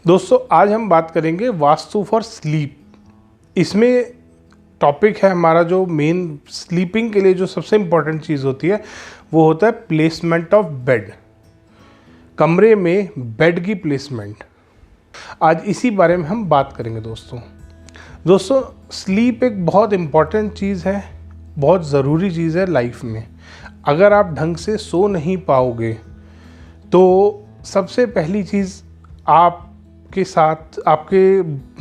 दोस्तों आज हम बात करेंगे वास्तु फॉर स्लीप। इसमें टॉपिक है हमारा जो मेन स्लीपिंग के लिए जो सबसे इम्पोर्टेंट चीज़ होती है वो होता है प्लेसमेंट ऑफ बेड। कमरे में बेड की प्लेसमेंट, आज इसी बारे में हम बात करेंगे। दोस्तों स्लीप एक बहुत इम्पॉर्टेंट चीज़ है, बहुत ज़रूरी चीज़ है लाइफ में। अगर आप ढंग से सो नहीं पाओगे तो सबसे पहली चीज़ आपके साथ आपके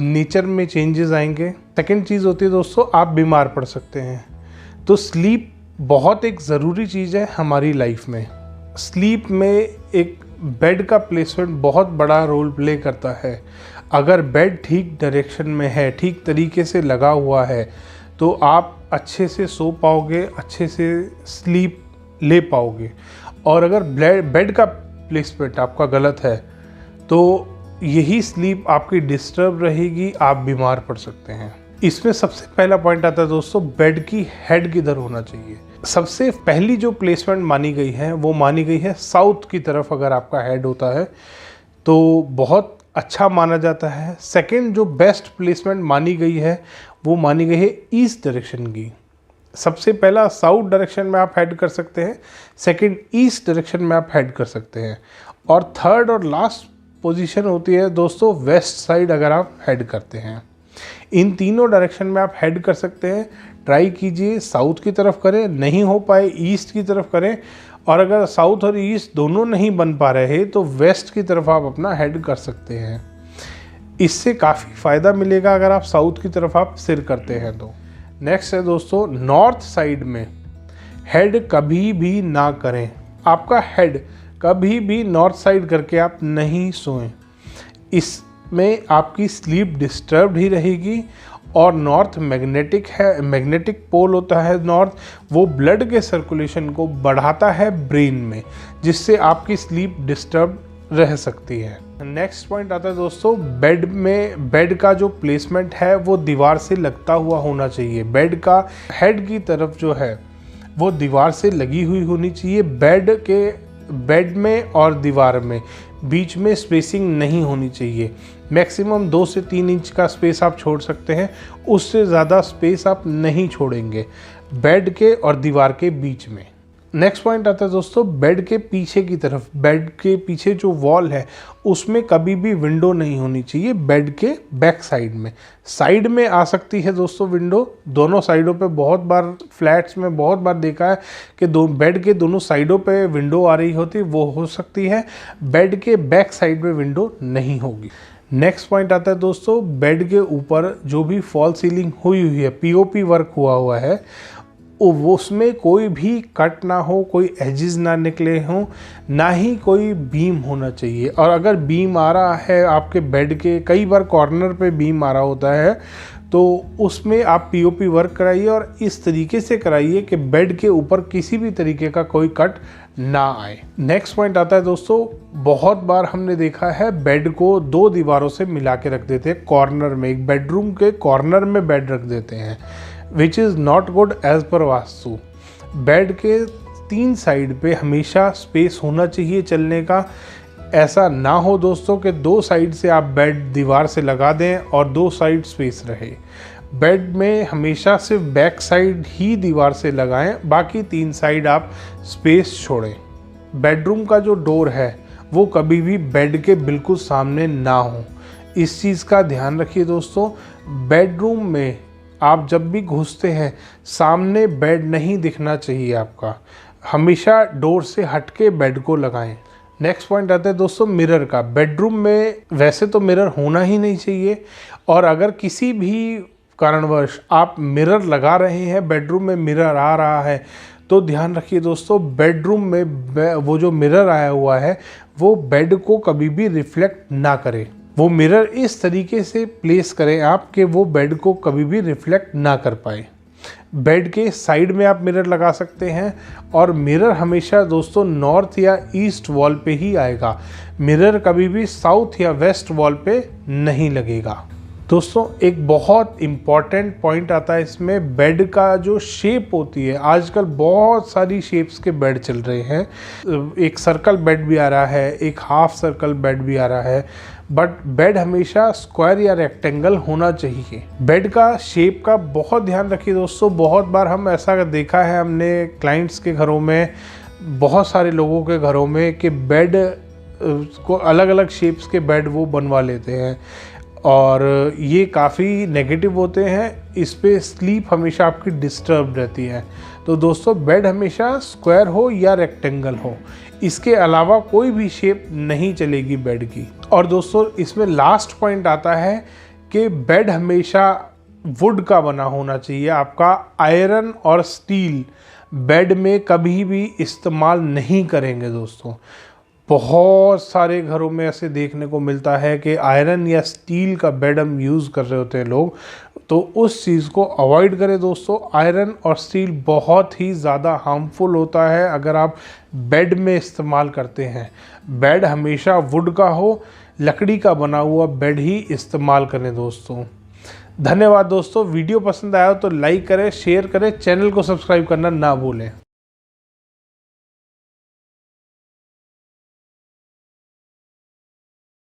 नेचर में चेंजेस आएंगे। सेकंड चीज़ होती है दोस्तों, आप बीमार पड़ सकते हैं। तो स्लीप बहुत एक ज़रूरी चीज़ है हमारी लाइफ में। स्लीप में एक बेड का प्लेसमेंट बहुत बड़ा रोल प्ले करता है। अगर बेड ठीक डायरेक्शन में है, ठीक तरीके से लगा हुआ है, तो आप अच्छे से सो पाओगे, अच्छे से स्लीप ले पाओगे। और अगर बेड का प्लेसमेंट आपका गलत है तो यही स्लीप आपकी डिस्टर्ब रहेगी, आप बीमार पड़ सकते हैं। इसमें सबसे पहला पॉइंट आता है दोस्तों, बेड की हेड किधर होना चाहिए। सबसे पहली जो प्लेसमेंट मानी गई है वो मानी गई है साउथ की तरफ। अगर आपका हेड होता है तो बहुत अच्छा माना जाता है। सेकंड जो बेस्ट प्लेसमेंट मानी गई है वो मानी गई है ईस्ट डायरेक्शन की। सबसे पहला साउथ डायरेक्शन में आप हेड कर सकते हैं, सेकंड ईस्ट डायरेक्शन में आप हेड कर सकते हैं, और थर्ड और लास्ट पोजीशन होती है दोस्तों वेस्ट साइड अगर आप हेड करते हैं। इन तीनों डायरेक्शन में आप हेड कर सकते हैं। ट्राई कीजिए साउथ की तरफ करें, नहीं हो पाए ईस्ट की तरफ करें, और अगर साउथ और ईस्ट दोनों नहीं बन पा रहे तो वेस्ट की तरफ आप अपना हेड कर सकते हैं। इससे काफ़ी फ़ायदा मिलेगा अगर आप साउथ की तरफ आप सिर करते हैं तो। नेक्स्ट है दोस्तों, नॉर्थ साइड में हेड कभी भी ना करें। आपका हेड कभी भी नॉर्थ साइड करके आप नहीं सोएं। इसमें आपकी स्लीप डिस्टर्ब ही रहेगी। और नॉर्थ मैग्नेटिक है, मैग्नेटिक पोल होता है नॉर्थ, वो ब्लड के सर्कुलेशन को बढ़ाता है ब्रेन में, जिससे आपकी स्लीप डिस्टर्ब रह सकती है। नेक्स्ट पॉइंट आता है दोस्तों, बेड का जो प्लेसमेंट है वो दीवार से लगता हुआ होना चाहिए। बेड का हेड की तरफ जो है वो दीवार से लगी हुई होनी चाहिए। बेड में और दीवार में बीच में स्पेसिंग नहीं होनी चाहिए। मैक्सिमम 2 से 3 इंच का स्पेस आप छोड़ सकते हैं, उससे ज़्यादा स्पेस आप नहीं छोड़ेंगे बेड के और दीवार के बीच में। नेक्स्ट पॉइंट आता है दोस्तों, बेड के पीछे की तरफ, बेड के पीछे जो वॉल है उसमें कभी भी विंडो नहीं होनी चाहिए। बेड के बैक साइड में आ सकती है दोस्तों विंडो, दोनों साइडों पे बहुत बार फ्लैट्स में बहुत बार देखा है कि बेड के दोनों साइडों पे विंडो आ रही होती, वो हो सकती है। बेड के बैक साइड में विंडो नहीं होगी। नेक्स्ट पॉइंट आता है दोस्तों, बेड के ऊपर जो भी फॉल सीलिंग हुई है, पीओपी वर्क हुआ है, वो उसमें कोई भी कट ना हो, कोई एजेस ना निकले हों, ना ही कोई बीम होना चाहिए। और अगर बीम आ रहा है आपके बेड के, कई बार कॉर्नर पे बीम आ रहा होता है, तो उसमें आप पीओपी वर्क कराइए और इस तरीके से कराइए कि बेड के ऊपर किसी भी तरीके का कोई कट ना आए। नेक्स्ट पॉइंट आता है दोस्तों, बहुत बार हमने देखा है बेड को 2 दीवारों से मिला के रख देते हैं कॉर्नर में, एक बेडरूम के कॉर्नर में बेड रख देते हैं, which is not good as per vastu. Bed के 3 साइड पे हमेशा स्पेस होना चाहिए चलने का। ऐसा ना हो दोस्तों कि 2 साइड से आप बेड दीवार से लगा दें और 2 साइड स्पेस रहे। बेड में हमेशा सिर्फ बैक साइड ही दीवार से लगाएं, बाकी 3 साइड आप स्पेस छोड़ें। बेडरूम का जो डोर है वो कभी भी बेड के बिल्कुल सामने ना हो, इस चीज़ का ध्यान रखिए दोस्तों। बेडरूम में आप जब भी घुसते हैं सामने बेड नहीं दिखना चाहिए आपका, हमेशा डोर से हटके बेड को लगाएं। नेक्स्ट पॉइंट आता है दोस्तों मिरर का। बेडरूम में वैसे तो मिरर होना ही नहीं चाहिए, और अगर किसी भी कारणवश आप मिरर लगा रहे हैं, बेडरूम में मिरर आ रहा है, तो ध्यान रखिए दोस्तों, बेडरूम में वो जो मिरर आया हुआ है वो बेड को कभी भी रिफ्लेक्ट ना करे। वो मिरर इस तरीके से प्लेस करें आप कि वो बेड को कभी भी रिफ्लेक्ट ना कर पाए। बेड के साइड में आप मिरर लगा सकते हैं, और मिरर हमेशा दोस्तों नॉर्थ या ईस्ट वॉल पे ही आएगा। मिरर कभी भी साउथ या वेस्ट वॉल पे नहीं लगेगा। दोस्तों एक बहुत इम्पॉर्टेंट पॉइंट आता है इसमें, बेड का जो शेप होती है। आजकल बहुत सारी शेप्स के बेड चल रहे हैं। एक सर्कल बेड भी आ रहा है, एक हाफ सर्कल बेड भी आ रहा है, बट बेड हमेशा स्क्वायर या रेक्टेंगल होना चाहिए। बेड का शेप का बहुत ध्यान रखिए दोस्तों। बहुत बार हम ऐसा देखा है हमने क्लाइंट्स के घरों में, बहुत सारे लोगों के घरों में, कि बेड को अलग अलग शेप्स के बेड वो बनवा लेते हैं और ये काफ़ी नेगेटिव होते हैं। इस पे स्लीप हमेशा आपकी डिस्टर्ब रहती है। तो दोस्तों बेड हमेशा स्क्वायर हो या रेक्टेंगल हो, इसके अलावा कोई भी शेप नहीं चलेगी बेड की। और दोस्तों इसमें लास्ट पॉइंट आता है कि बेड हमेशा वुड का बना होना चाहिए। आपका आयरन और स्टील बेड में कभी भी इस्तेमाल नहीं करेंगे दोस्तों। बहुत सारे घरों में ऐसे देखने को मिलता है कि आयरन या स्टील का बेड हम यूज़ कर रहे होते हैं लोग, तो उस चीज़ को अवॉइड करें दोस्तों। आयरन और स्टील बहुत ही ज़्यादा हार्मफुल होता है अगर आप बेड में इस्तेमाल करते हैं। बेड हमेशा वुड का हो, लकड़ी का बना हुआ बेड ही इस्तेमाल करें दोस्तों। धन्यवाद दोस्तों। वीडियो पसंद आया हो तो लाइक करें, शेयर करें, चैनल को सब्सक्राइब करना ना भूलें।